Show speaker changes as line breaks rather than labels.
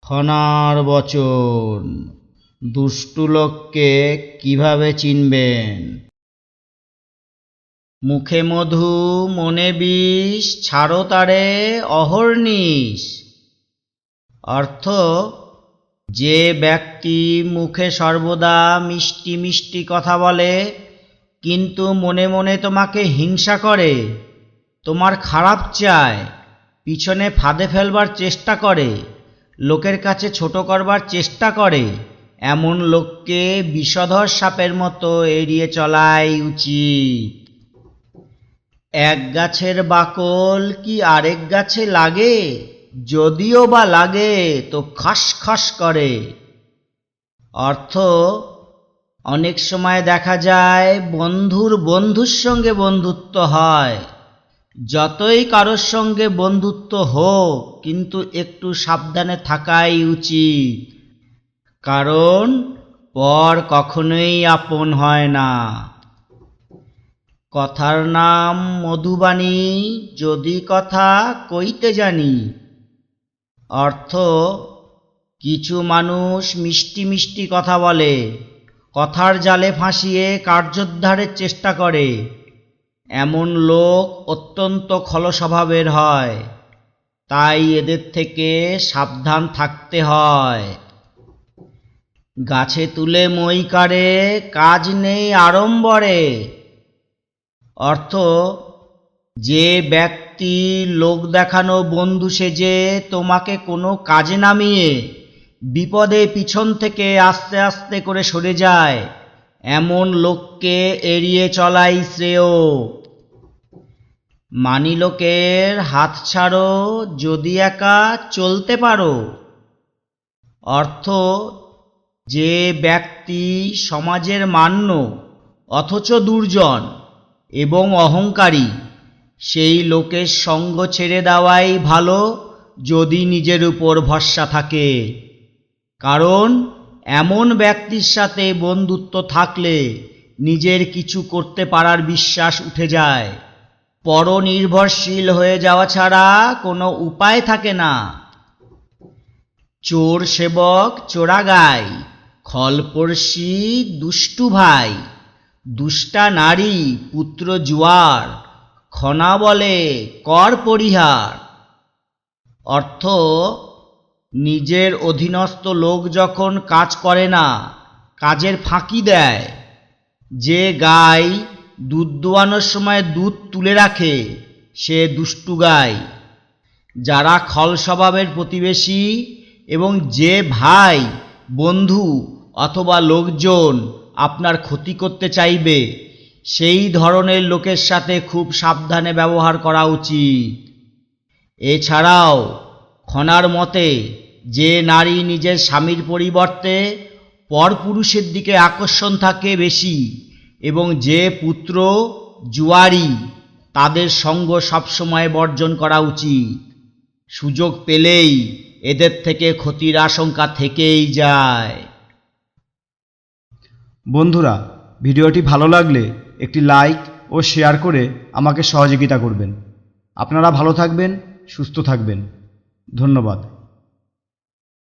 খনার বচন। দুষ্টু লোককে কিভাবে চিনবেন? মুখে মধু মনে বিষ, ছাড়ো তারে অহর্নিশ। অর্থ, যে ব্যক্তি মুখে সর্বদা মিষ্টি মিষ্টি কথা বলে কিন্তু মনে মনে তোমাকে হিংসা করে, তোমার খারাপ চায়, পিছনে ফাঁদে ফেলবার চেষ্টা করে, লোকের কাছে ছোট করবার চেষ্টা করে, এমন লোককে বিষধর সাপের মতো এড়িয়ে চলাই উচিত। এক গাছের বাকল কি আরেক গাছে লাগে? যদিও বা লাগে তো খস খস করে। অর্থ, অনেক সময় দেখা যায় বন্ধুর বন্ধুর সঙ্গে বন্ধুত্ব হয়। যতই কারোর সঙ্গে বন্ধুত্ব হোক, কিন্তু একটু সাবধানে থাকাই উচিত, কারণ পর কখনোই আপন হয় না। কথার নাম মধুবাণী, যদি কথা কইতে জানি। অর্থ, কিছু মানুষ মিষ্টি মিষ্টি কথা বলে, কথার জালে ফাঁসিয়ে কার্যোদ্ধারের চেষ্টা করে, এমন লোক অত্যন্ত খল স্বভাবের হয়, তাই এদের থেকে সাবধান থাকতে হয়। গাছে তুলে মই কাড়ে, কাজ নেই আড়ম্বরে। অর্থ, যে ব্যক্তি লোক দেখানো বন্ধু সেজে তোমাকে কোনো কাজে নামিয়ে বিপদে পিছন থেকে আস্তে আস্তে করে সরে যায়, এমন লোককে এড়িয়ে চলাই শ্রেয়। মানি লোকের হাত ছাড়ো, যদি একা চলতে পারো। অর্থ, যে ব্যক্তি সমাজের মান্য অথচ দুর্জন এবং অহংকারী, সেই লোকের সঙ্গ ছেড়ে দেওয়াই ভালো যদি নিজের উপর ভরসা থাকে, কারণ এমন ব্যক্তির সাথে বন্ধুত্ব থাকলে নিজের কিছু করতে পারার বিশ্বাস উঠে যায়, পরনির্ভরশীল হয়ে যাওয়া ছাড়া কোনো উপায় থাকে না। চোর সেবক চোরাগাই, খলপড়শি দুষ্টু ভাই, দুষ্টা নারী পুত্র জুয়ার, খনা বলে কর পরিহার। অর্থ, নিজের অধীনস্থ লোক যখন কাজ করে না, কাজের ফাঁকি দেয়, যে গাই দুধ দোয়ানোর সময় দুধ তুলে রাখে, সে দুষ্টু গাই। যারা খল স্বভাবের প্রতিবেশী এবং যে ভাই, বন্ধু অথবা লোকজন আপনার ক্ষতি করতে চাইবে, সেই ধরনের লোকের সাথে খুব সাবধানে ব্যবহার করা উচিত। এছাড়াও খনার মতে, যে নারী নিজের স্বামীর পরিবর্তে পরপুরুষের দিকে আকর্ষণ থাকে বেশি, এবং যে পুত্র জুয়ারি, তাদের সঙ্গ সবসময় বর্জন করা উচিত। সুযোগ পেলেই এদের থেকে ক্ষতির আশঙ্কা থেকেই যায়।
বন্ধুরা, ভিডিওটি ভালো লাগলে একটি লাইক ও শেয়ার করে আমাকে সহযোগিতা করবেন। আপনারা ভালো থাকবেন, সুস্থ থাকবেন। ধন্যবাদ।